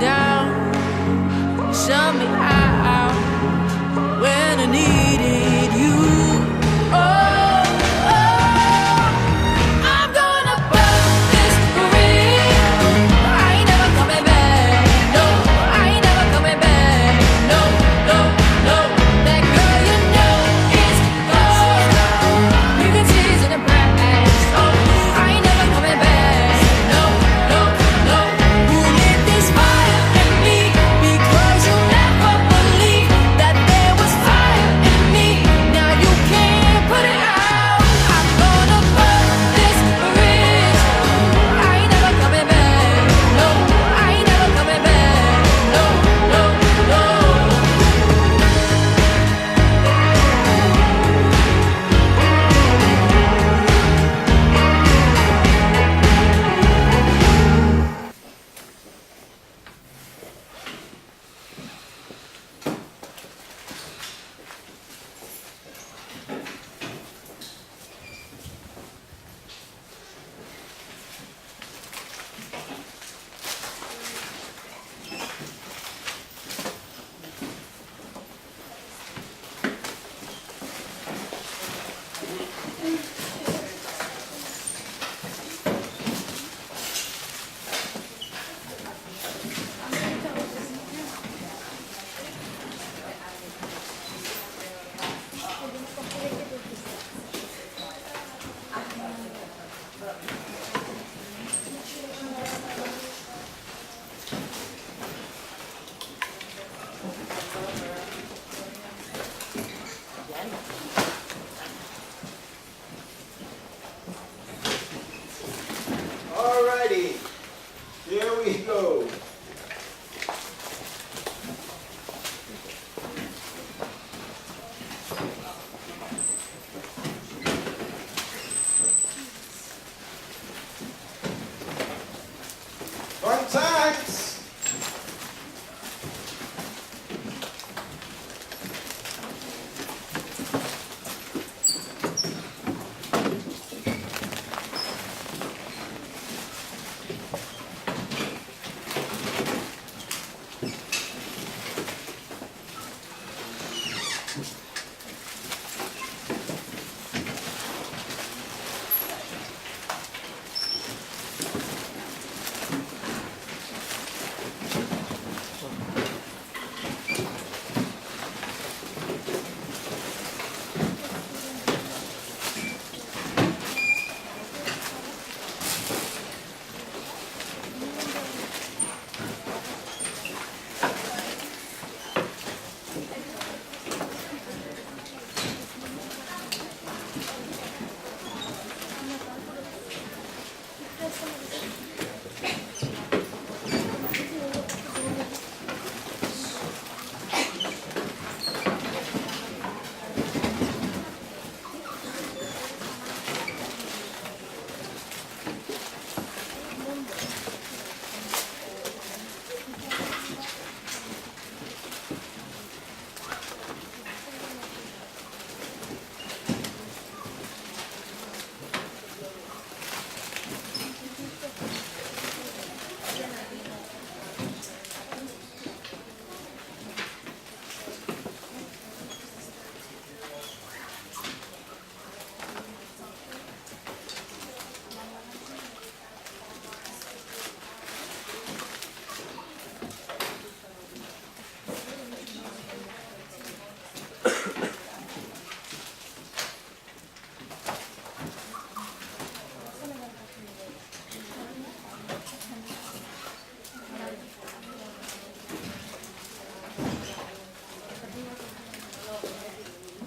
down. Shut me out when I needed you. Oh, oh, I'm gonna burn this bridge. I ain't never coming back. No, I ain't never coming back. No, no, no. That girl you know is gone. You can see it in the past. Oh, I ain't never coming back. No, no, no. You lit this fire in me because you never believed that there was fire in me. Now you can't put it out. I'm gonna burn this bridge. I ain't never coming back. No, I ain't never coming back. No, no, no. Alrighty, here we go. Fun times.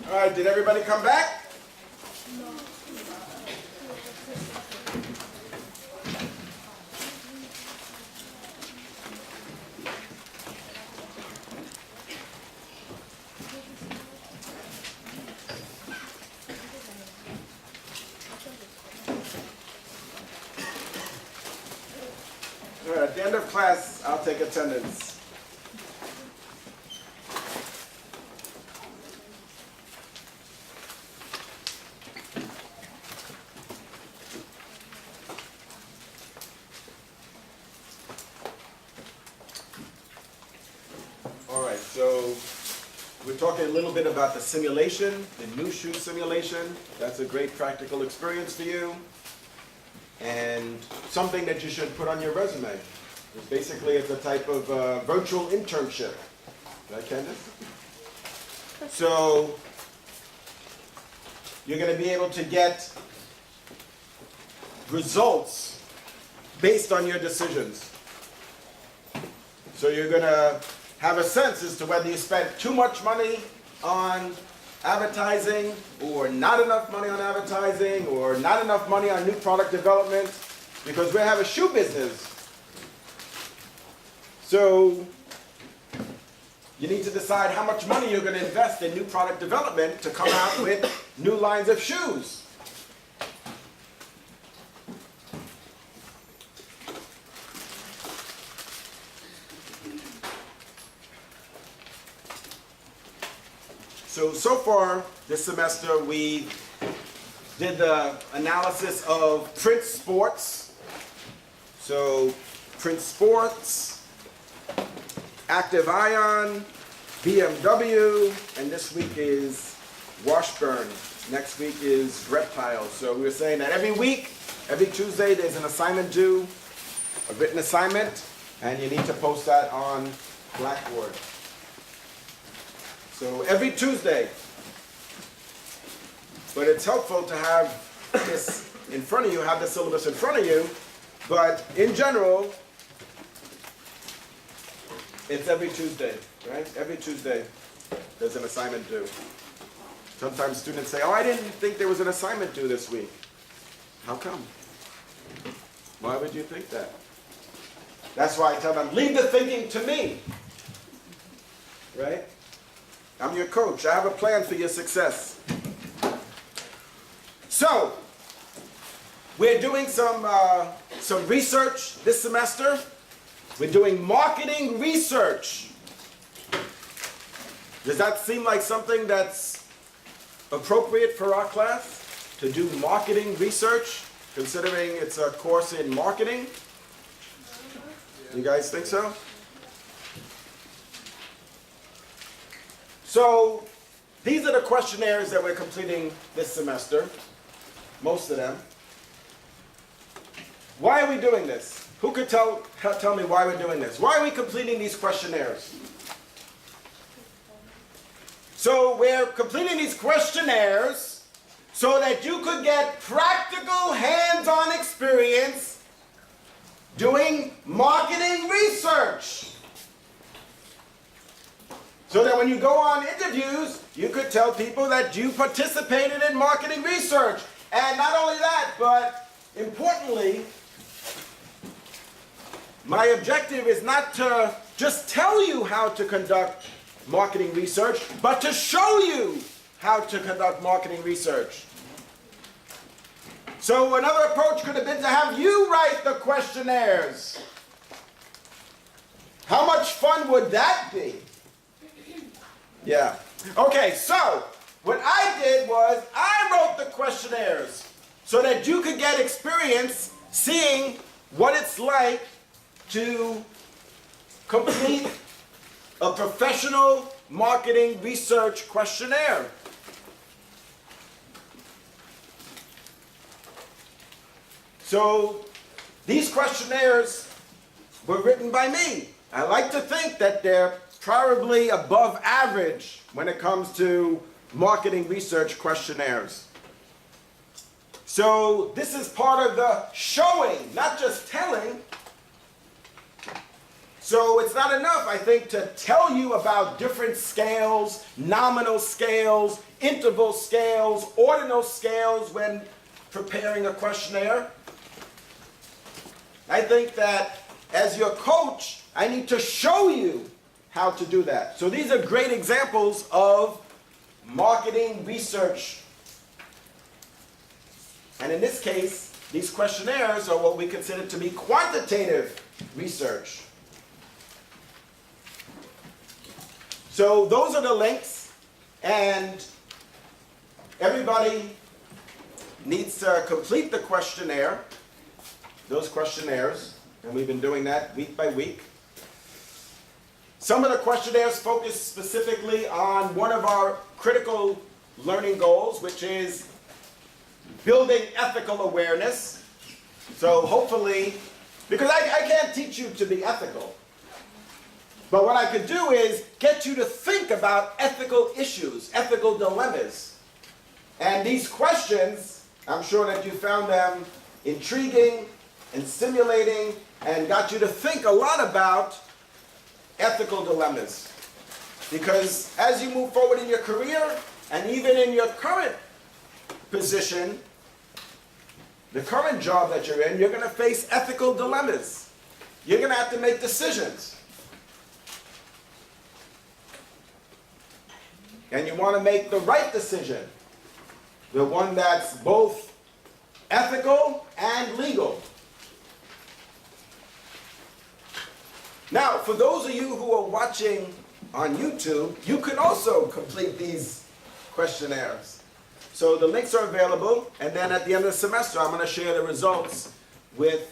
All right, did everybody come back? All right, at the end of class, I'll take attendance. We're talking a little bit about the simulation, the new shoe simulation. That's a great practical experience for you. And something that you should put on your resume. Basically, it's a type of virtual internship. Right, Candace? So, you're going to be able to get results based on your decisions. So you're going to have a sense as to whether you spent too much money on advertising or not enough money on advertising or not enough money on new product development, because we have a shoe business. So you need to decide how much money you're going to invest in new product development to come out with new lines of shoes. So far this semester we did the analysis of print sports. So print sports, Active Ion, BMW, and this week is Washburn. Next week is Reptile. So we were saying that every week, every Tuesday, there's an assignment due, a written assignment, and you need to post that on Blackboard. So every Tuesday. But it's helpful to have this in front of you, have the syllabus in front of you. But in general, it's every Tuesday, right? Every Tuesday there's an assignment due. Sometimes students say, oh, I didn't think there was an assignment due this week. How come? Why would you think that? That's why I tell them, leave the thinking to me. Right? I'm your coach. I have a plan for your success. So, we're doing some research this semester. We're doing marketing research. Does that seem like something that's appropriate for our class? To do marketing research, considering it's a course in marketing? You guys think so? So, these are the questionnaires that we're completing this semester. Most of them. Why are we doing this? Who could tell me why we're doing this? Why are we completing these questionnaires? So we're completing these questionnaires so that you could get practical hands-on experience doing marketing research. So that when you go on interviews, you could tell people that you participated in marketing research. And not only that, but importantly, my objective is not to just tell you how to conduct marketing research, but to show you how to conduct marketing research. So another approach could have been to have you write the questionnaires. How much fun would that be? Yeah. Okay, so what I did was I wrote the questionnaires so that you could get experience seeing what it's like to complete a professional marketing research questionnaire. So these questionnaires were written by me. I like to think that they're probably above average when it comes to marketing research questionnaires. So this is part of the showing, not just telling. So it's not enough, I think, to tell you about different scales, nominal scales, interval scales, ordinal scales when preparing a questionnaire. I think that as your coach, I need to show you how to do that. So these are great examples of marketing research. And in this case, these questionnaires are what we consider to be quantitative research. So those are the links, and everybody needs to complete the questionnaire, those questionnaires, and we've been doing that week by week. Some of the questionnaires focus specifically on one of our critical learning goals, which is building ethical awareness. So hopefully, because I can't teach you to be ethical, but what I could do is get you to think about ethical issues, ethical dilemmas. And these questions, I'm sure that you found them intriguing and stimulating and got you to think a lot about ethical dilemmas. Because as you move forward in your career, and even in your current position, the current job that you're in, you're going to face ethical dilemmas. You're going to have to make decisions. And you want to make the right decision. The one that's both ethical and legal. Now, for those of you who are watching on YouTube, you can also complete these questionnaires. So the links are available, and then at the end of the semester, I'm going to share the results with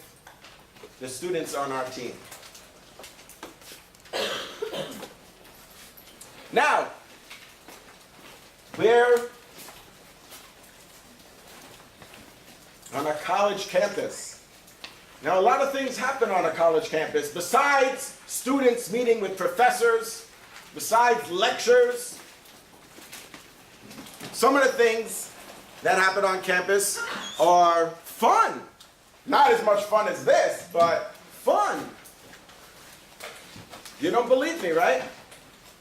the students on our team. Now, we're on a college campus. Now, a lot of things happen on a college campus besides students meeting with professors, besides lectures. Some of the things that happen on campus are fun. Not as much fun as this, but fun. You don't believe me, right?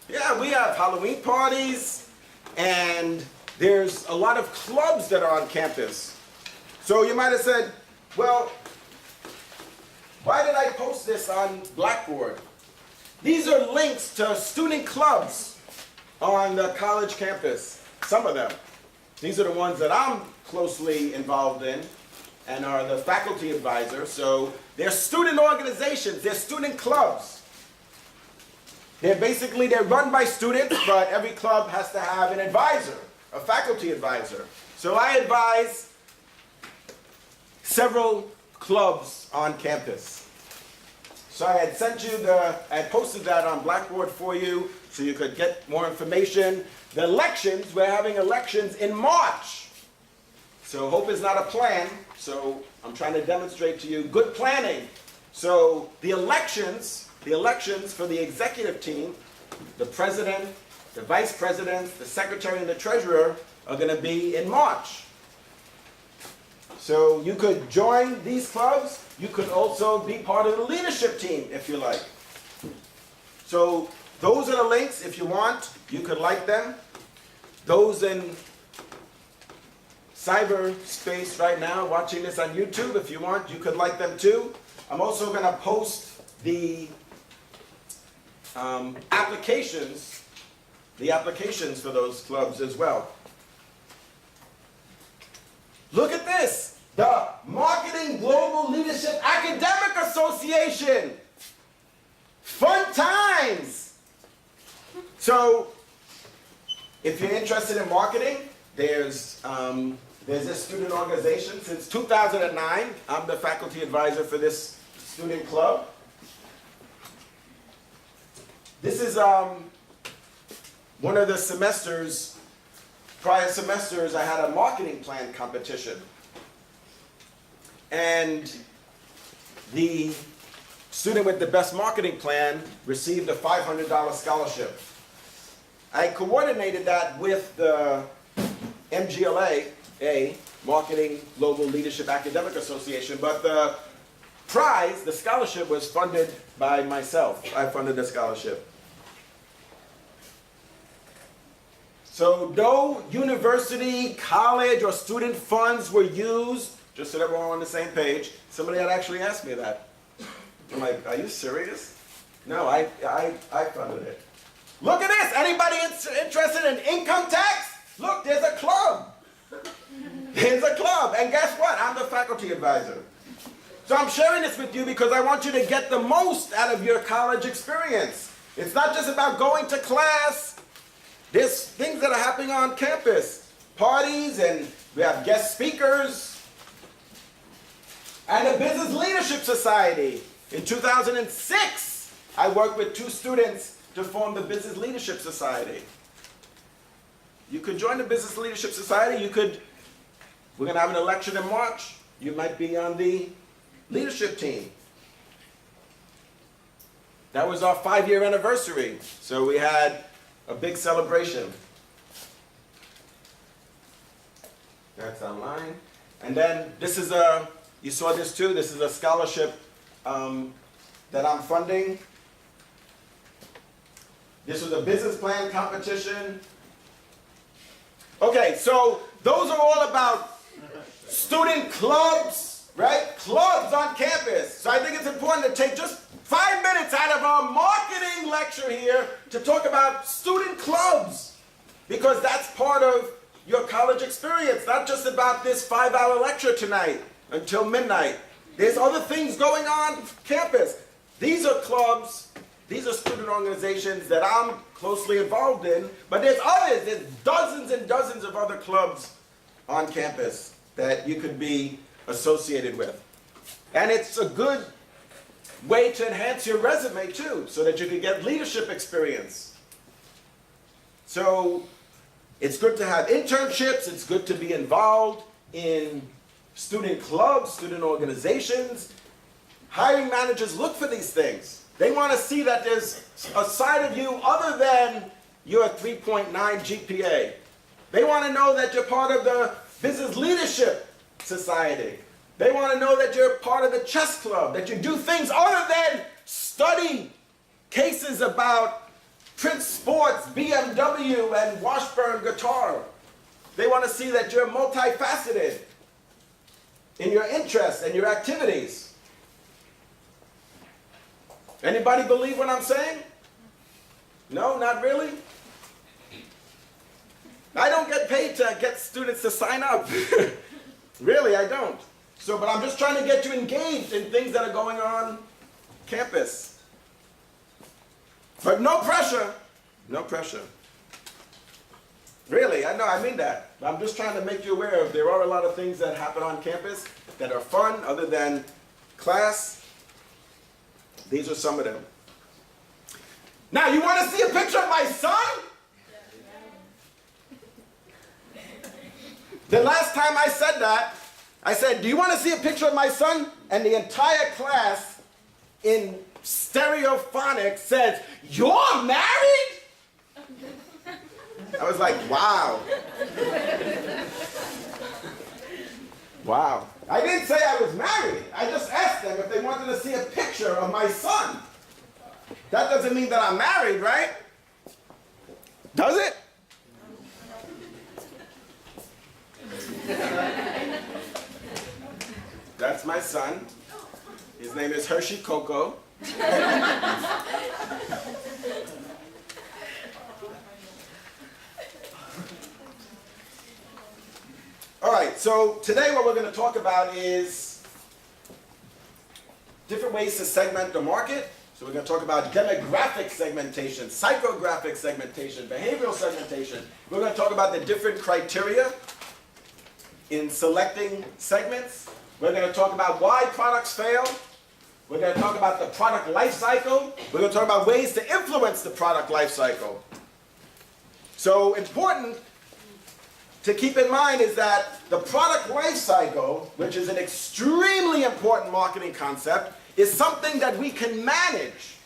Yeah, we have Halloween parties, and there's a lot of clubs that are on campus. So you might have said, well, why did I post this on Blackboard? These are links to student clubs on the college campus. Some of them. These are the ones that I'm closely involved in and are the faculty advisor. So they're student organizations, they're student clubs. They're run by students, but every club has to have an advisor, a faculty advisor. So I advise several clubs on campus. So I had I had posted that on Blackboard for you so you could get more information. The elections, we're having elections in March. So hope is not a plan, so I'm trying to demonstrate to you good planning. So the elections for the executive team, the president, the vice president, the secretary, and the treasurer are going to be in March. So you could join these clubs. You could also be part of the leadership team if you like. So those are the links. If you want, you could like them. Those in cyberspace right now watching this on YouTube, if you want, you could like them too. I'm also going to post the applications for those clubs as well. Look at this, the Marketing Global Leadership Academic Association. Fun times. So, if you're interested in marketing, there's this student organization. Since 2009, I'm the faculty advisor for this student club. This is one of the prior semesters, I had a marketing plan competition. And the student with the best marketing plan received a $500 scholarship. I coordinated that with the MGLA, Marketing Global Leadership Academic Association, but the prize, the scholarship, was funded by myself. I funded the scholarship. So no university, college, or student funds were used, just so that we're all on the same page. Somebody had actually asked me that. I'm like, are you serious? No, I funded it. Look at this. Anybody interested in income tax? Look, there's a club. There's a club. And guess what? I'm the faculty advisor. So I'm sharing this with you because I want you to get the most out of your college experience. It's not just about going to class. There's things that are happening on campus. Parties, and we have guest speakers. And the Business Leadership Society. In 2006, I worked with 2 students to form the Business Leadership Society. You could join the Business Leadership Society. We're going to have an election in March. You might be on the leadership team. That was our 5-year anniversary. So we had a big celebration. That's online. And then this is you saw this too, this is a scholarship that I'm funding. This was a business plan competition. Okay, so those are all about student clubs, right? Clubs on campus. So I think it's important to take just 5 minutes out of our marketing lecture here to talk about student clubs, because that's part of your college experience, not just about this 5-hour lecture tonight until midnight. There's other things going on campus. These are clubs, these are student organizations that I'm closely involved in, but there's others, there's dozens and dozens of other clubs on campus that you could be associated with. And it's a good way to enhance your resume too, so that you can get leadership experience. So it's good to have internships, it's good to be involved in student clubs, student organizations. Hiring managers look for these things. They want to see that there's a side of you other than your 3.9 GPA. They want to know that you're part of the Business Leadership Society. They want to know that you're part of the chess club, that you do things other than study cases about Prince Sports, BMW, and Washburn guitar. They want to see that you're multifaceted in your interests and your activities. Anybody believe what I'm saying? No, not really? I don't get paid to get students to sign up. Really, I don't. So, but I'm just trying to get you engaged in things that are going on campus. But no pressure. No pressure. Really, I know, I mean that. I'm just trying to make you aware of there are a lot of things that happen on campus that are fun other than class. These are some of them. Now, you want to see a picture of my son? The last time I said that, I said, do you want to see a picture of my son? And the entire class in stereophonics says, you're married? I was like, wow. Wow. I didn't say I was married. I just asked them if they wanted to see a picture of my son. That doesn't mean that I'm married, right? Does it? That's my son. His name is Hershey Coco. All right, so today what we're going to talk about is different ways to segment the market. So we're going to talk about demographic segmentation, psychographic segmentation, behavioral segmentation. We're going to talk about the different criteria in selecting segments. We're going to talk about why products fail. We're going to talk about the product life cycle. We're going to talk about ways to influence the product life cycle. So important to keep in mind is that the product life cycle, which is an extremely important marketing concept, is something that we can manage.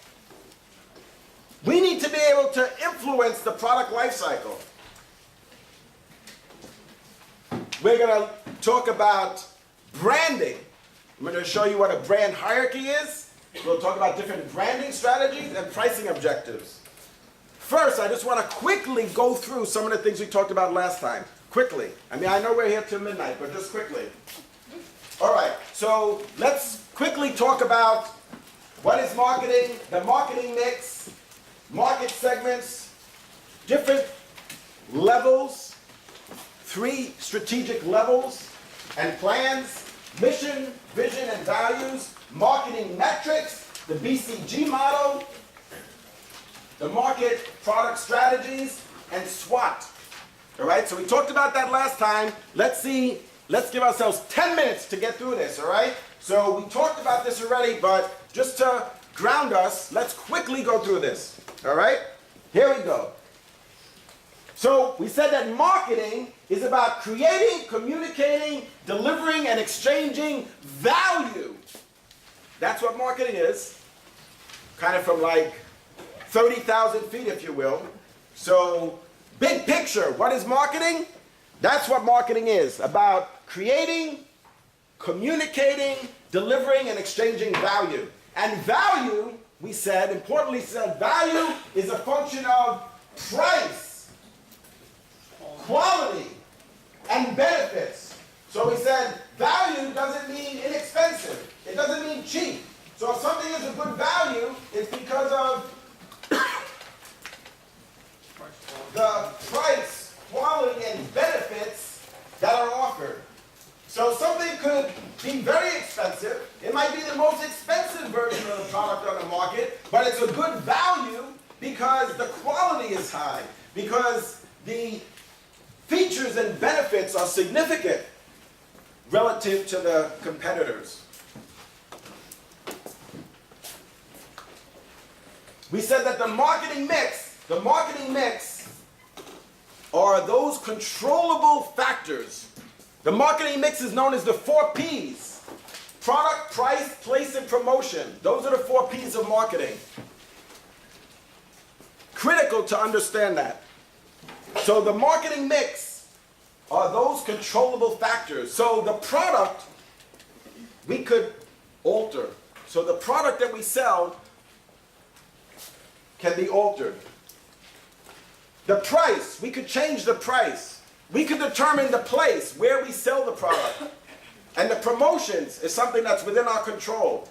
We need to be able to influence the product life cycle. We're going to talk about branding. I'm going to show you what a brand hierarchy is. We'll talk about different branding strategies and pricing objectives. First, I just want to quickly go through some of the things we talked about last time. Quickly. I mean, I know we're here till midnight, but just quickly. All right, so let's quickly talk about what is marketing, the marketing mix, market segments, different levels, 3 strategic levels and plans, mission, vision, and values, marketing metrics, the BCG model, the market product strategies, and SWOT. All right, so we talked about that last time. Let's give ourselves 10 minutes to get through this, all right? So we talked about this already, but just to ground us, let's quickly go through this, All right? Here we go. So we said that marketing is about creating, communicating, delivering, and exchanging value. That's what marketing is. Kind of from like 30,000 feet, if you will. So, big picture, what is marketing? That's what marketing is, about creating, communicating, delivering, and exchanging value. And value, we said, importantly said, value is a function of price, quality, and benefits. So we said value doesn't mean inexpensive. It doesn't mean cheap. So if something is a good value, it's because of the price, quality, and benefits that are offered. So something could be very expensive. It might be the most expensive version of the product on the market, but it's a good value because the quality is high, because the features and benefits are significant relative to the competitors. We said that the marketing mix are those controllable factors. The marketing mix is known as the 4 P's. Product, price, place, and promotion. Those are the 4 P's of marketing. Critical to understand that. So the marketing mix are those controllable factors. So the product we could alter. So the product that we sell can be altered. The price, we could change the price. We could determine the place where we sell the product. And the promotions is something that's within our control.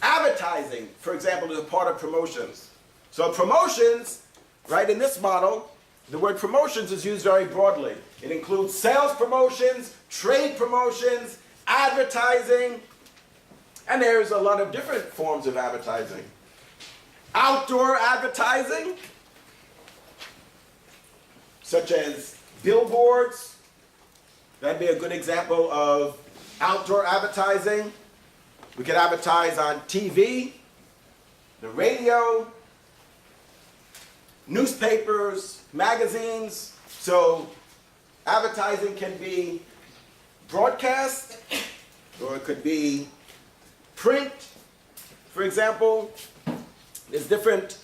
Advertising, for example, is a part of promotions. So promotions, right, in this model, the word promotions is used very broadly. It includes sales promotions, trade promotions, advertising, and there's a lot of different forms of advertising. Outdoor advertising, such as billboards. That'd be a good example of outdoor advertising. We could advertise on TV, the radio, newspapers, magazines. So advertising can be broadcast, or it could be print, for example. There's different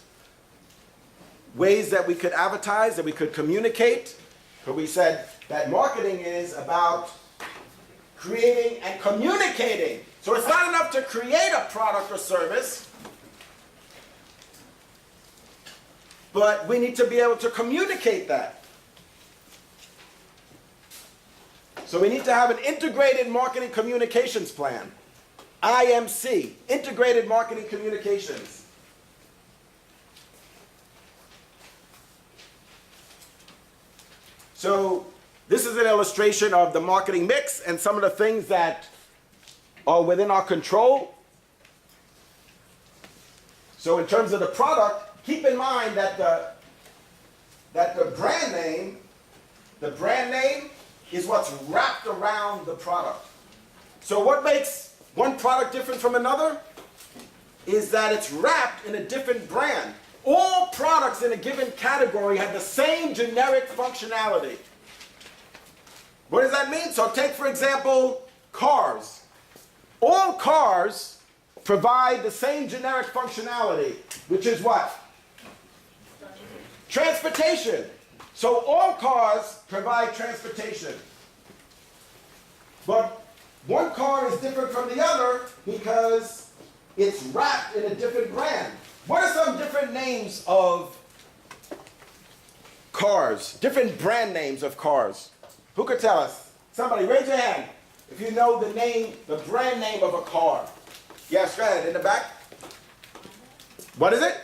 ways that we could advertise, that we could communicate. But we said that marketing is about creating and communicating. So it's not enough to create a product or service, but we need to be able to communicate that. So we need to have an integrated marketing communications plan. IMC, Integrated Marketing Communications. So this is an illustration of the marketing mix and some of the things that are within our control. So in terms of the product, keep in mind that the brand name is what's wrapped around the product. So what makes one product different from another is that it's wrapped in a different brand. All products in a given category have the same generic functionality. What does that mean? So take, for example, cars. All cars provide the same generic functionality, which is what? Transportation. So all cars provide transportation. But one car is different from the other because it's wrapped in a different brand. What are some different names of cars? Different brand names of cars? Who could tell us? Somebody, raise your hand if you know the name, the brand name of a car. Yes, go ahead, in the back. What is it?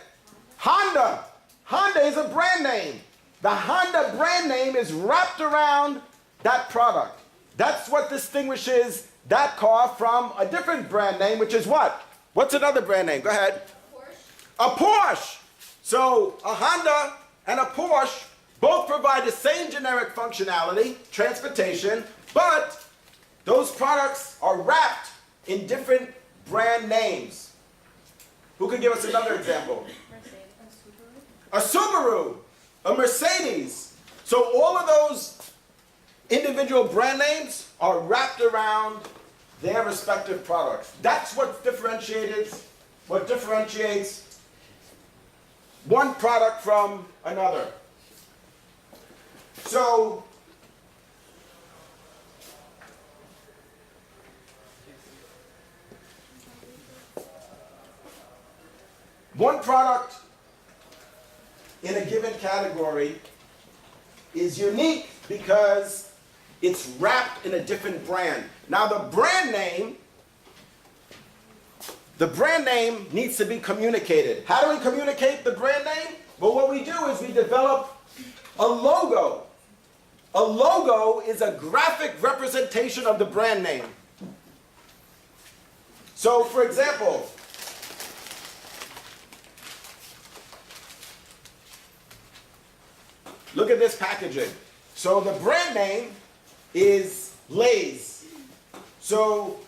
Honda. Honda is a brand name. The Honda brand name is wrapped around that product. That's what distinguishes that car from a different brand name, which is what? What's another brand name? Go ahead. A Porsche. So a Honda and a Porsche both provide the same generic functionality, transportation, but those products are wrapped in different brand names. Who could give us another example? a Subaru, a Mercedes. So all of those individual brand names are wrapped around their respective products. That's what differentiates one product from another. So one product in a given category is unique because it's wrapped in a different brand. Now the brand name needs to be communicated. How do we communicate the brand name? Well, what we do is we develop a logo. A logo is a graphic representation of the brand name. So, for example, look at this packaging. So the brand name is Lay's. So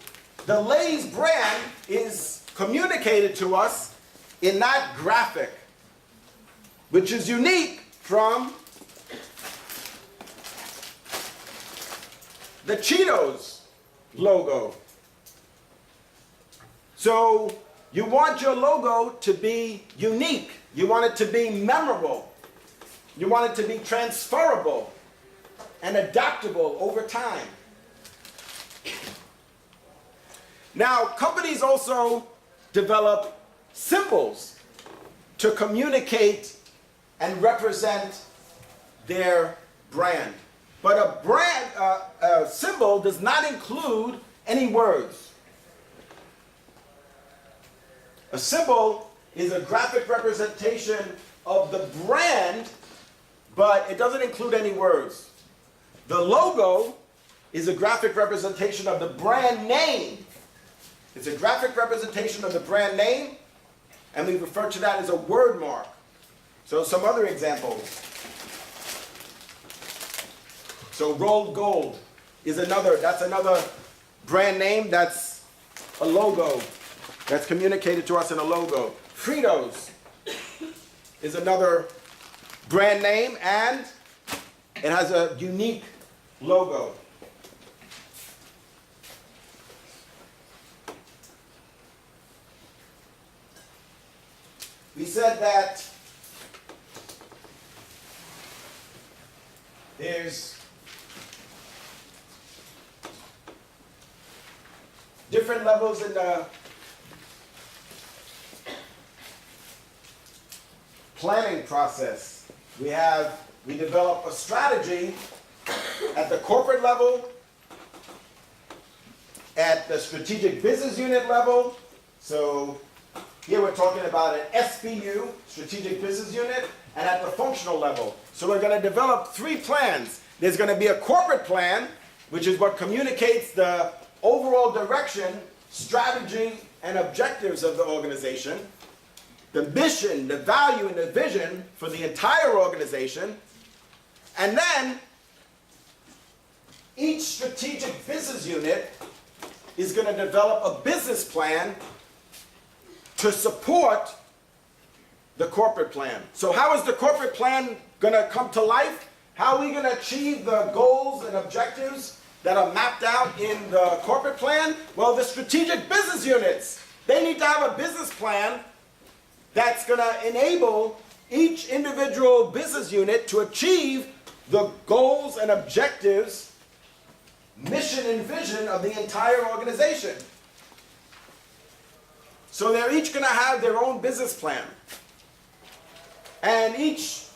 the Lay's brand is communicated to us in that graphic, which is unique from the Cheetos logo. So you want your logo to be unique. You want it to be memorable. You want it to be transferable and adaptable over time. Now, companies also develop symbols to communicate and represent their brand. But a symbol does not include any words. A symbol is a graphic representation of the brand, but it doesn't include any words. The logo is a graphic representation of the brand name. It's a graphic representation of the brand name, and we refer to that as a word mark. So some other examples. So rolled gold is another brand name, that's a logo that's communicated to us in a logo. Fritos is another brand name, and it has a unique logo. We said that there's different levels in the planning process. We develop a strategy at the corporate level, at the strategic business unit level. So here we're talking about an SBU, strategic business unit, and at the functional level. So we're going to develop 3 plans. There's going to be a corporate plan, which is what communicates the overall direction, strategy, and objectives of the organization, the mission, the value, and the vision for the entire organization. And then each strategic business unit is going to develop a business plan to support the corporate plan. So how is the corporate plan going to come to life? How are we going to achieve the goals and objectives that are mapped out in the corporate plan? Well, the strategic business units, they need to have a business plan that's going to enable each individual business unit to achieve the goals and objectives, mission and vision of the entire organization. So they're each going to have their own business plan. And each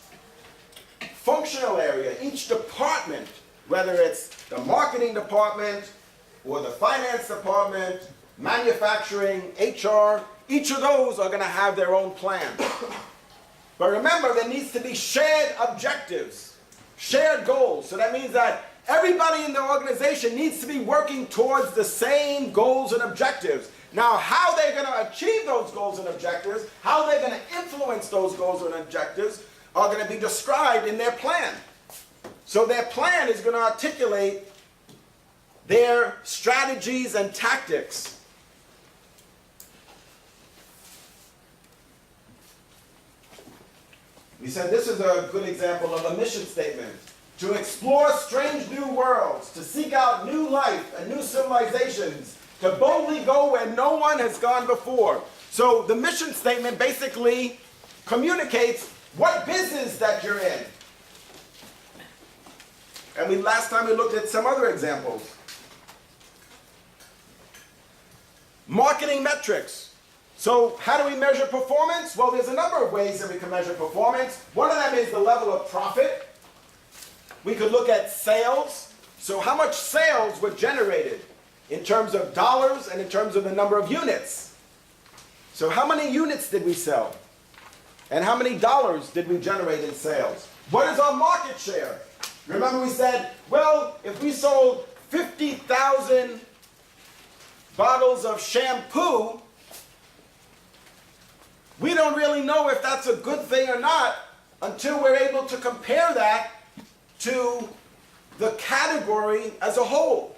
functional area, each department, whether it's the marketing department or the finance department, manufacturing, HR, each of those are going to have their own plan. But remember, there needs to be shared objectives, shared goals. So that means that everybody in the organization needs to be working towards the same goals and objectives. Now, how they're going to achieve those goals and objectives, how they're going to influence those goals and objectives are going to be described in their plan. So their plan is going to articulate their strategies and tactics. We said this is a good example of a mission statement. To explore strange new worlds, to seek out new life and new civilizations, to boldly go where no one has gone before. So the mission statement basically communicates what business that you're in. And last time we looked at some other examples. Marketing metrics. So how do we measure performance? Well, there's a number of ways that we can measure performance. One of them is the level of profit. We could look at sales. So how much sales were generated in terms of dollars and in terms of the number of units. So how many units did we sell? And how many dollars did we generate in sales? What is our market share? Remember we said, well, if we sold 50,000 bottles of shampoo, we don't really know if that's a good thing or not until we're able to compare that to the category as a whole.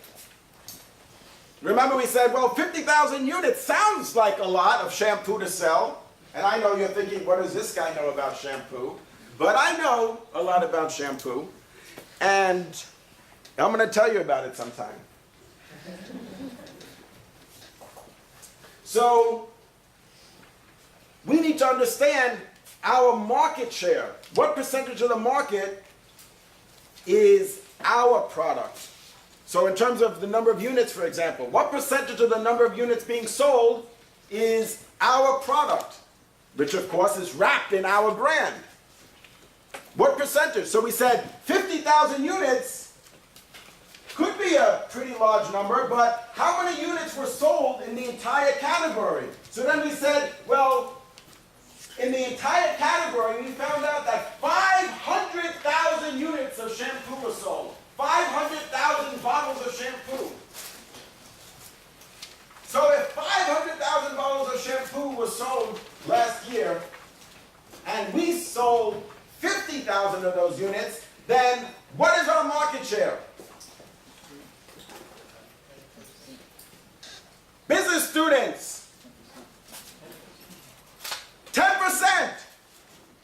Remember we said, well, 50,000 units sounds like a lot of shampoo to sell. And I know you're thinking, what does this guy know about shampoo? But I know a lot about shampoo. And I'm going to tell you about it sometime. So we need to understand our market share. What percentage of the market is our product? So in terms of the number of units, for example, what percentage of the number of units being sold is our product, which of course is wrapped in our brand? What percentage? So we said 50,000 units could be a pretty large number, but how many units were sold in the entire category? So then we said, well, in the entire category, we found out that 500,000 units of shampoo were sold. 500,000 bottles of shampoo. So if 500,000 bottles of shampoo were sold last year, and we sold 50,000 of those units, then what is our market share? Business students, 10%.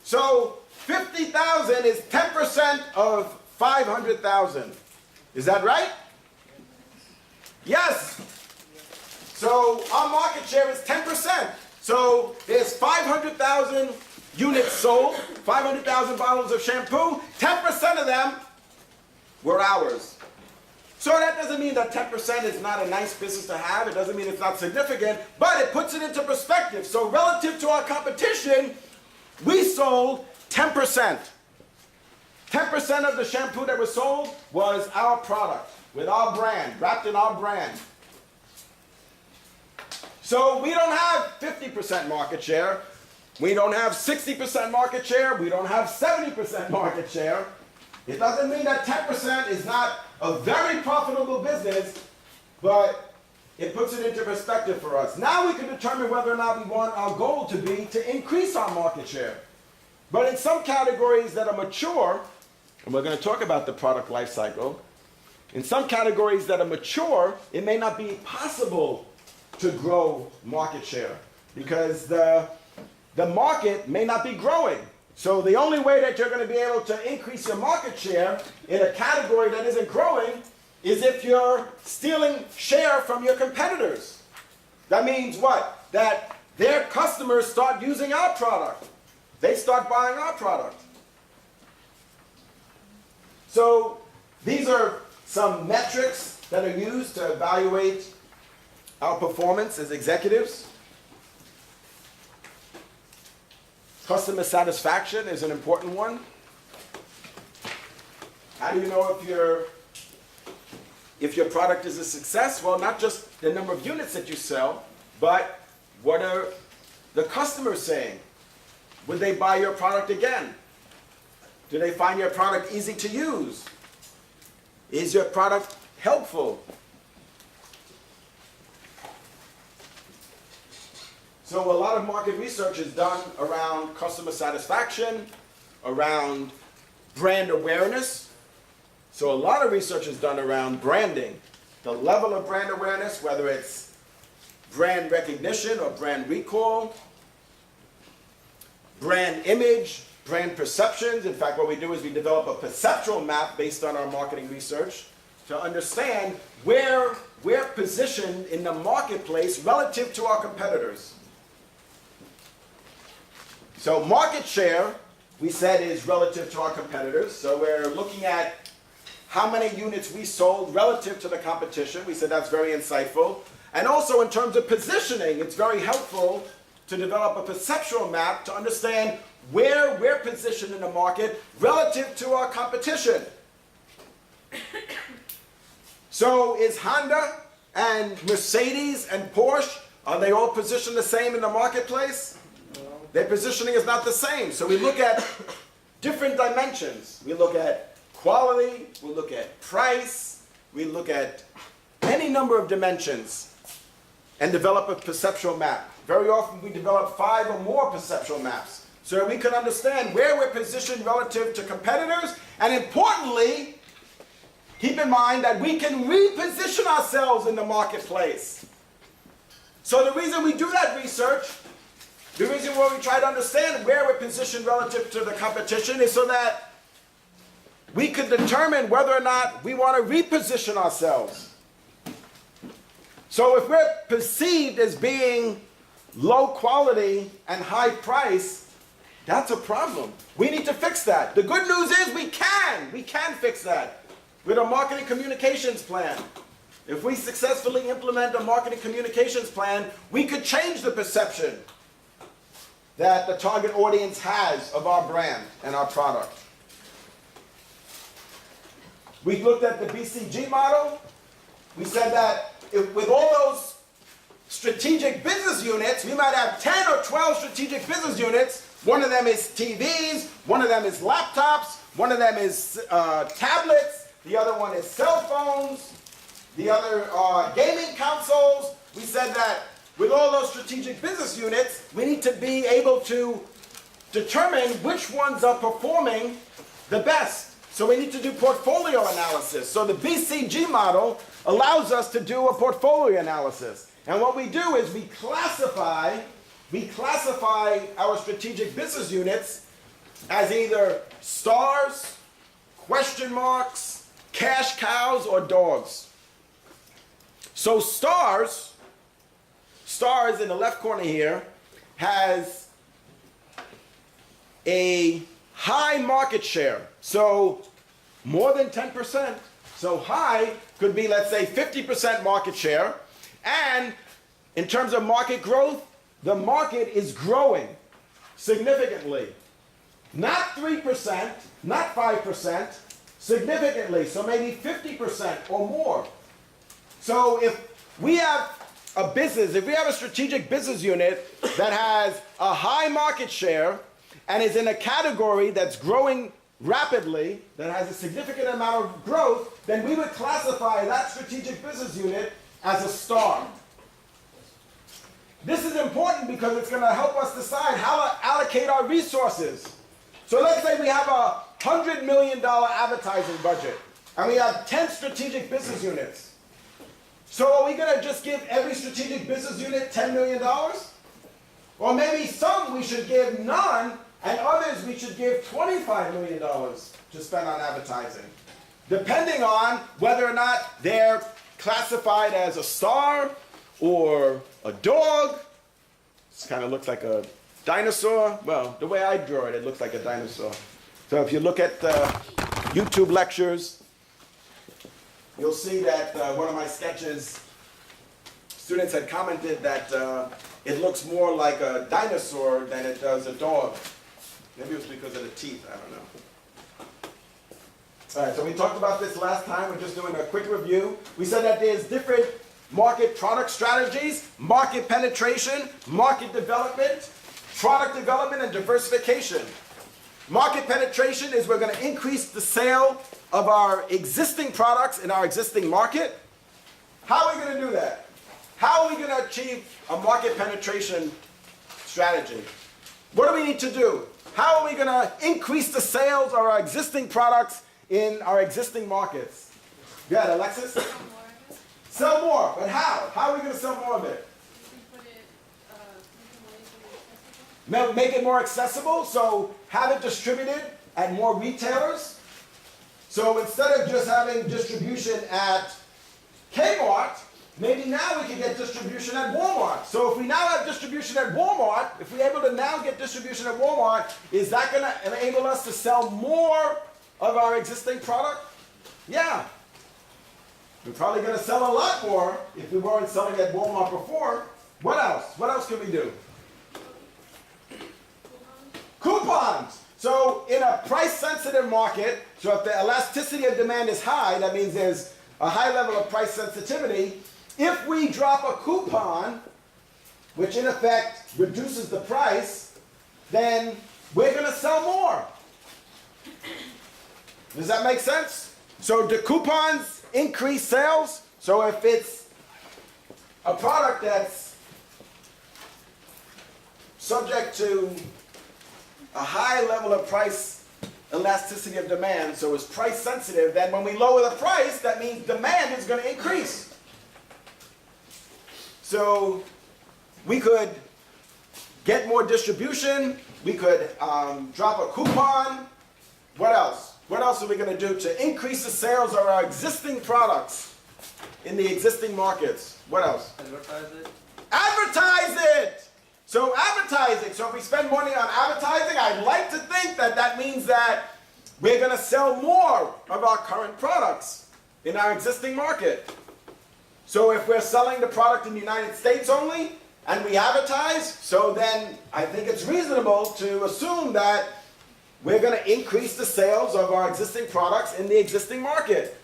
So 50,000 is 10% of 500,000. Is that right? Yes. So our market share is 10%. So there's 500,000 units sold, 500,000 bottles of shampoo, 10% of them were ours. So that doesn't mean that 10% is not a nice business to have. It doesn't mean it's not significant, but it puts it into perspective. So relative to our competition, we sold 10%. 10% of the shampoo that was sold was our product, with our brand, wrapped in our brand. So we don't have 50% market share. We don't have 60% market share. We don't have 70% market share. It doesn't mean that 10% is not a very profitable business, but it puts it into perspective for us. Now we can determine whether or not we want our goal to be to increase our market share. But in some categories that are mature, and we're going to talk about the product life cycle, in some categories that are mature, it may not be possible to grow market share because the market may not be growing. So the only way that you're going to be able to increase your market share in a category that isn't growing is if you're stealing share from your competitors. That means what? That their customers start using our product. They start buying our product. So these are some metrics that are used to evaluate our performance as executives. Customer satisfaction is an important one. How do you know if your product is a success? Well, not just the number of units that you sell, but what are the customers saying? Would they buy your product again? Do they find your product easy to use? Is your product helpful? So a lot of market research is done around customer satisfaction, around brand awareness. So a lot of research is done around branding. The level of brand awareness, whether it's brand recognition or brand recall, brand image, brand perceptions. In fact, what we do is we develop a perceptual map based on our marketing research to understand where we're positioned in the marketplace relative to our competitors. So market share, we said, is relative to our competitors. So we're looking at how many units we sold relative to the competition. We said that's very insightful. And also in terms of positioning, it's very helpful to develop a perceptual map to understand where we're positioned in the market relative to our competition. So is Honda and Mercedes and Porsche, are they all positioned the same in the marketplace? Their positioning is not the same. So we look at different dimensions. We look at quality, we look at price, we look at any number of dimensions and develop a perceptual map. Very often we develop 5 or more perceptual maps so we can understand where we're positioned relative to competitors, and importantly, keep in mind that we can reposition ourselves in the marketplace. So the reason we do that research, the reason why we try to understand where we're positioned relative to the competition, is so that we could determine whether or not we want to reposition ourselves. So if we're perceived as being low quality and high price, that's a problem. We need to fix that. The good news is we can fix that with a marketing communications plan. If we successfully implement a marketing communications plan, we could change the perception that the target audience has of our brand and our product. We looked at the BCG model. We said that with all those strategic business units, we might have 10 or 12 strategic business units. One of them is TVs, one of them is laptops, one of them is tablets, the other one is cell phones, the other are gaming consoles. We said that with all those strategic business units, we need to be able to determine which ones are performing the best. So we need to do portfolio analysis. So the BCG model allows us to do a portfolio analysis. And what we do is we classify our strategic business units as either stars, question marks, cash cows, or dogs. So stars in the left corner here has a high market share. So more than 10%. So high could be, let's say, 50% market share. And in terms of market growth, the market is growing significantly. Not 3%, not 5%, significantly. So maybe 50% or more. So if we have a business, if we have a strategic business unit that has a high market share and is in a category that's growing rapidly, that has a significant amount of growth, then we would classify that strategic business unit as a star. This is important because it's going to help us decide how to allocate our resources. So let's say we have a $100 million advertising budget and we have 10 strategic business units. So are we going to just give every strategic business unit $10 million? Or maybe some we should give none, and others we should give $25 million to spend on advertising, depending on whether or not they're classified as a star or a dog. This kind of looks like a dinosaur. Well, the way I draw it, it looks like a dinosaur. So if you look at YouTube lectures, you'll see that one of my sketches, students had commented that it looks more like a dinosaur than it does a dog. Maybe it was because of the teeth, I don't know. All right, so we talked about this last time. We're just doing a quick review. We said that there's different market product strategies, market penetration, market development, product development, and diversification. Market penetration is we're going to increase the sale of our existing products in our existing market. How are we going to do that? How are we going to achieve a market penetration strategy? What do we need to do? How are we going to increase the sales of our existing products in our existing markets? Go ahead, Alexis. Sell more, but how? How are we going to sell more of it? Make it more accessible, so have it distributed at more retailers. So instead of just having distribution at Kmart, maybe now we can get distribution at Walmart. So if we now have distribution at Walmart, if we're able to now get distribution at Walmart, is that going to enable us to sell more of our existing product? Yeah. We're probably going to sell a lot more if we weren't selling at Walmart before. What else? What else can we do? Coupons. So in a price-sensitive market, so if the elasticity of demand is high, that means there's a high level of price sensitivity. If we drop a coupon, which in effect reduces the price, then we're going to sell more. Does that make sense? So do coupons increase sales? So if it's a product that's subject to a high level of price elasticity of demand, so it's price sensitive, then when we lower the price, that means demand is going to increase. So we could get more distribution, we could drop a coupon. What else? What else are we going to do to increase the sales of our existing products in the existing markets? What else? Advertise it. Advertise it! So advertising. So if we spend money on advertising, I'd like to think that that means that we're going to sell more of our current products in our existing market. So if we're selling the product in the United States only, and we advertise, so then I think it's reasonable to assume that we're going to increase the sales of our existing products in the existing market.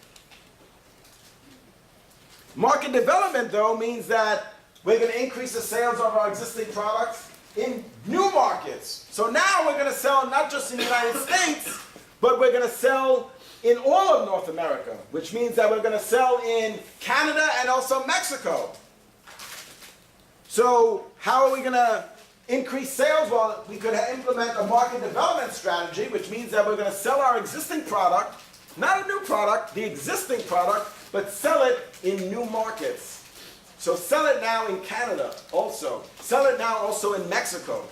Market development, though, means that we're going to increase the sales of our existing products in new markets. So now we're going to sell not just in the United States, but we're going to sell in all of North America, which means that we're going to sell in Canada and also Mexico. So how are we going to increase sales? Well, we could implement a market development strategy, which means that we're going to sell our existing product, not a new product, the existing product, but sell it in new markets. So sell it now in Canada also. Sell it now also in Mexico.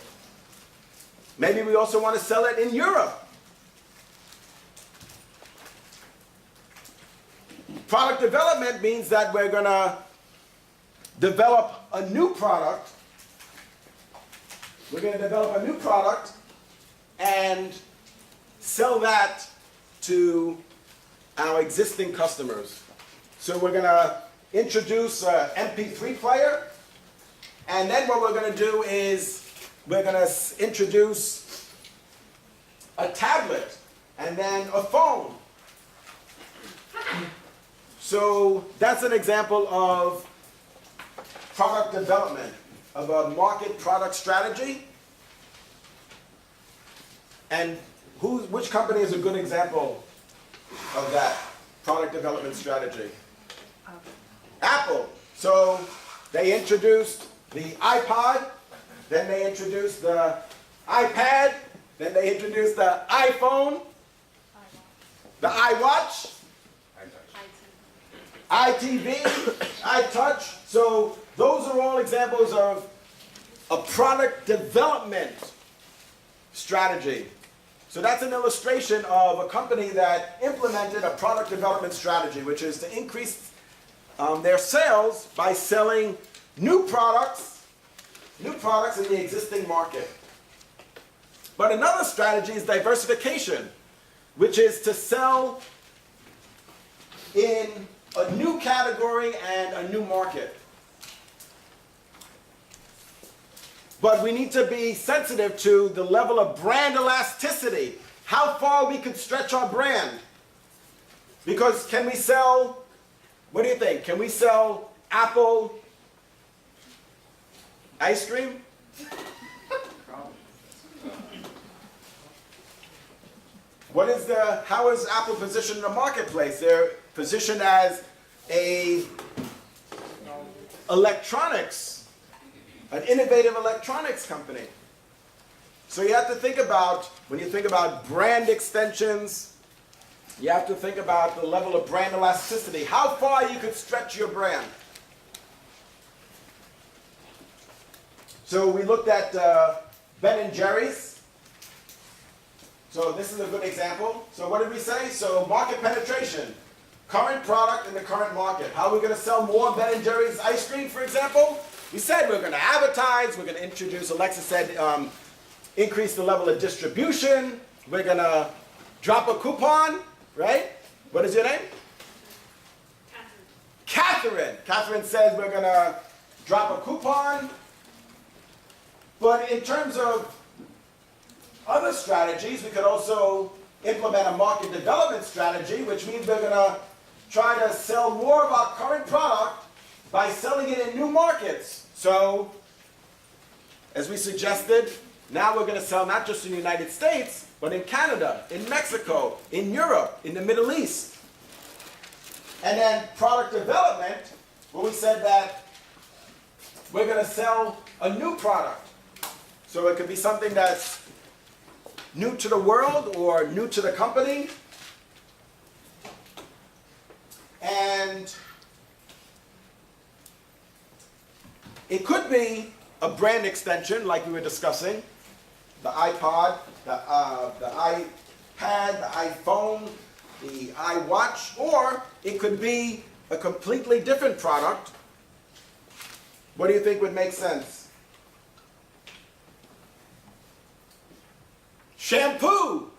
Maybe we also want to sell it in Europe. Product development means that we're going to develop a new product. We're going to develop a new product and sell that to our existing customers. So we're going to introduce an MP3 player, and then what we're going to do is we're going to introduce a tablet and then a phone. So that's an example of product development, of a market product strategy. And which company is a good example of that product development strategy? Apple. So they introduced the iPod, then they introduced the iPad, then they introduced the iPhone, the iWatch, iTV, iTouch. So those are all examples of a product development strategy. So that's an illustration of a company that implemented a product development strategy, which is to increase their sales by selling new products in the existing market. But another strategy is diversification, which is to sell in a new category and a new market. But we need to be sensitive to the level of brand elasticity, how far we could stretch our brand. Because can we sell, what do you think? Can we sell Apple ice cream? How is Apple positioned in the marketplace? They're positioned as an innovative electronics company. So you have to think about, when you think about brand extensions, you have to think about the level of brand elasticity, how far you could stretch your brand. So we looked at Ben and Jerry's. So this is a good example. So what did we say? So market penetration. Current product in the current market. How are we going to sell more Ben and Jerry's ice cream, for example? We said we're going to advertise. We're going to introduce, Alexa said, increase the level of distribution. We're going to drop a coupon, right? What is your name? Catherine. Catherine says we're going to drop a coupon. But in terms of other strategies, we could also implement a market development strategy, which means we're going to try to sell more of our current product by selling it in new markets. So, as we suggested, now we're going to sell not just in the United States, but in Canada, in Mexico, in Europe, in the Middle East. And then product development, where we said that we're going to sell a new product. So it could be something that's new to the world or new to the company. And it could be a brand extension like we were discussing. The iPod, the iPad, the iPhone, the iWatch, or it could be a completely different product. What do you think would make sense? Shampoo!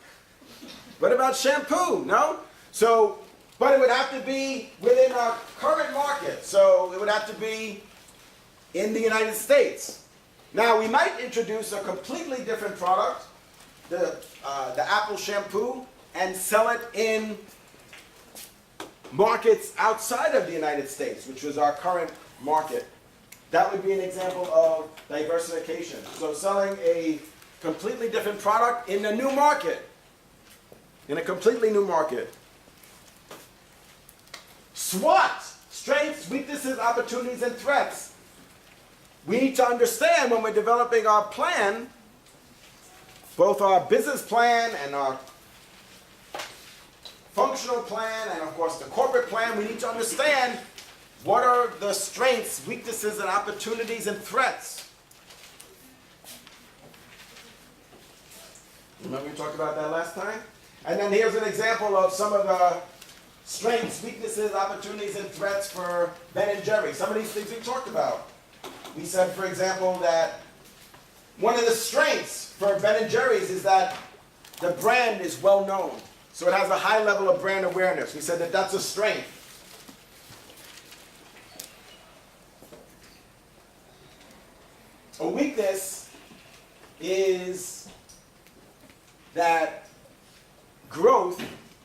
What about shampoo? No? So, but it would have to be within our current market. So it would have to be in the United States. Now we might introduce a completely different product, the Apple shampoo, and sell it in markets outside of the United States, which was our current market. That would be an example of diversification. So selling a completely different product in a new market, in a completely new market. SWOT, strengths, weaknesses, opportunities, and threats. We need to understand when we're developing our plan, both our business plan and our functional plan, and of course the corporate plan, we need to understand what are the strengths, weaknesses, and opportunities and threats. Remember we talked about that last time? And then here's an example of some of the strengths, weaknesses, opportunities, and threats for Ben and Jerry. Some of these things we talked about. We said, for example, that one of the strengths for Ben and Jerry's is that the brand is well known. So it has a high level of brand awareness. We said that that's a strength. A weakness is that growth,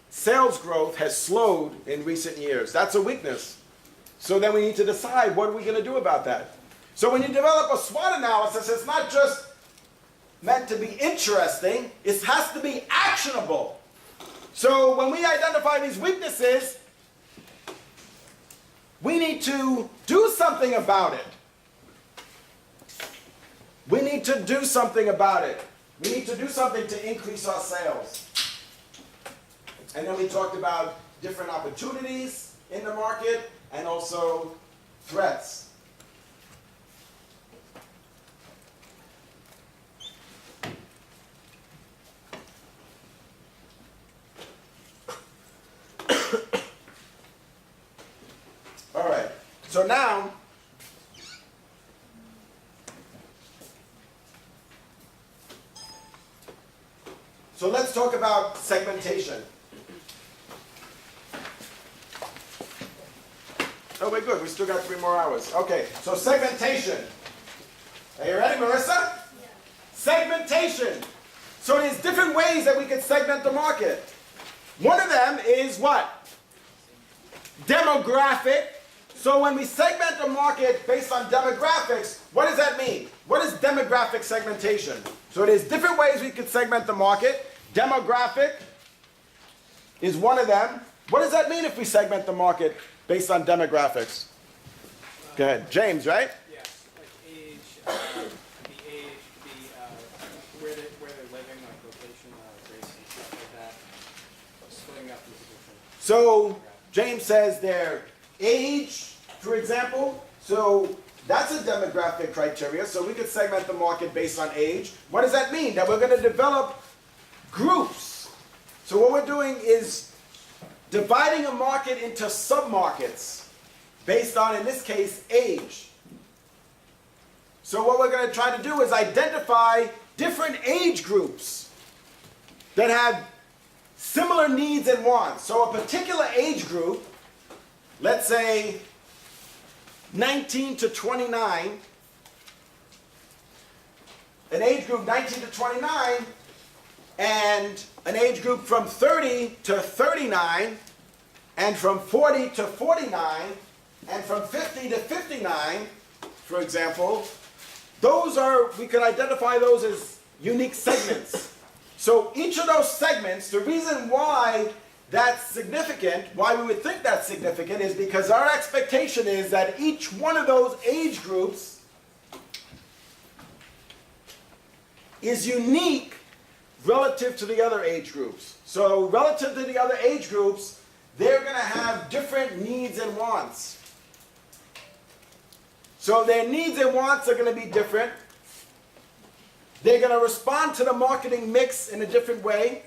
sales growth, has slowed in recent years. That's a weakness. So then we need to decide what are we going to do about that. So when you develop a SWOT analysis, it's not just meant to be interesting, it has to be actionable. So when we identify these weaknesses, we need to do something about it. We need to do something about it. We need to do something to increase our sales. And then we talked about different opportunities in the market and also threats. All right, so now, let's talk about segmentation. Oh, we're good. We still got 3 more hours. Okay, so segmentation. Are you ready, Marissa? Yeah. Segmentation. So there's different ways that we can segment the market. One of them is what? Demographic. So when we segment the market based on demographics, what does that mean? What is demographic segmentation? So there's different ways we could segment the market. Demographic is one of them. What does that mean if we segment the market based on demographics? Go ahead. James, right? Yes, like age, the age, where they're living, like location, race, and stuff like that. Splitting up into different. So James says their age, for example. So That's a demographic criteria, so we could segment the market based on age. What does that mean? That we're going to develop groups. So what we're doing is dividing a market into submarkets based on, in this case, age. So what we're going to try to do is identify different age groups that have similar needs and wants. So a particular age group, let's say 19 to 29, an age group 19 to 29, and an age group from 30 to 39, and from 40 to 49, and from 50 to 59, for example, those are, we can identify those as unique segments. So each of those segments, the reason why that's significant, why we would think that's significant, is because our expectation is that each one of those age groups is unique relative to the other age groups. So relative to the other age groups, they're going to have different needs and wants. So their needs and wants are going to be different. They're going to respond to the marketing mix in a different way.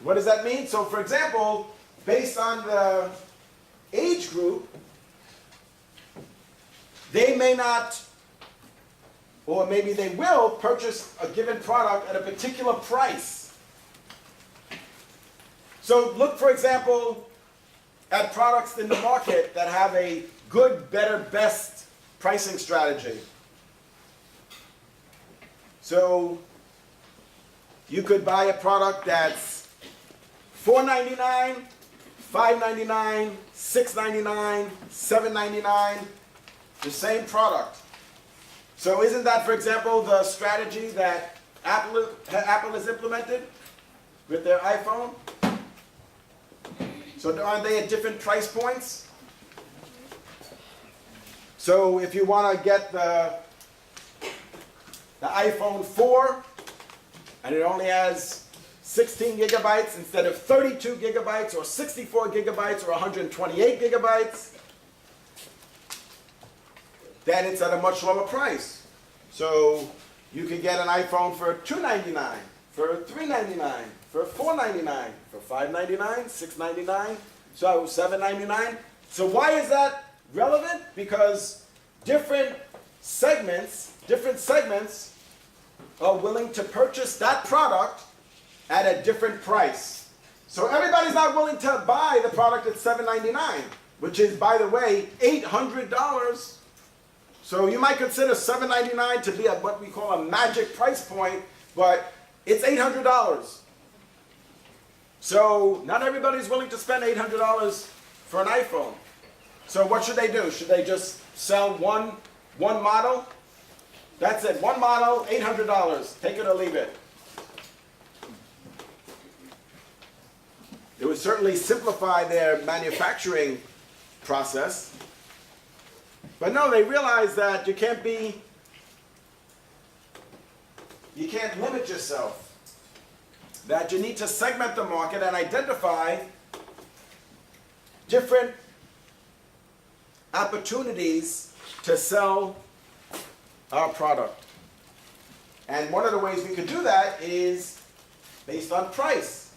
What does that mean? So for example, based on the age group, they may not, or maybe they will, purchase a given product at a particular price. So look, for example, at products in the market that have a good, better, best pricing strategy. So you could buy a product that's $4.99, $5.99, $6.99, $7.99, the same product. So isn't that, for example, the strategy that Apple has implemented with their iPhone? So aren't they at different price points? So if you want to get the iPhone 4, and it only has 16 gigabytes instead of 32 gigabytes or 64 gigabytes or 128 gigabytes, then it's at a much lower price. So you can get an iPhone for $299, for $399, for $499, for $599, $699, so $799. So why is that relevant? Because different segments are willing to purchase that product at a different price. So everybody's not willing to buy the product at $799, which is, by the way, $800. So you might consider $799 to be what we call a magic price point, but it's $800. So not everybody's willing to spend $800 for an iPhone. So what should they do? Should they just sell one model? That's it, one model, $800. Take it or leave it. It would certainly simplify their manufacturing process. But no, they realize that you can't limit yourself. That you need to segment the market and identify different opportunities to sell our product. And one of the ways we could do that is based on price.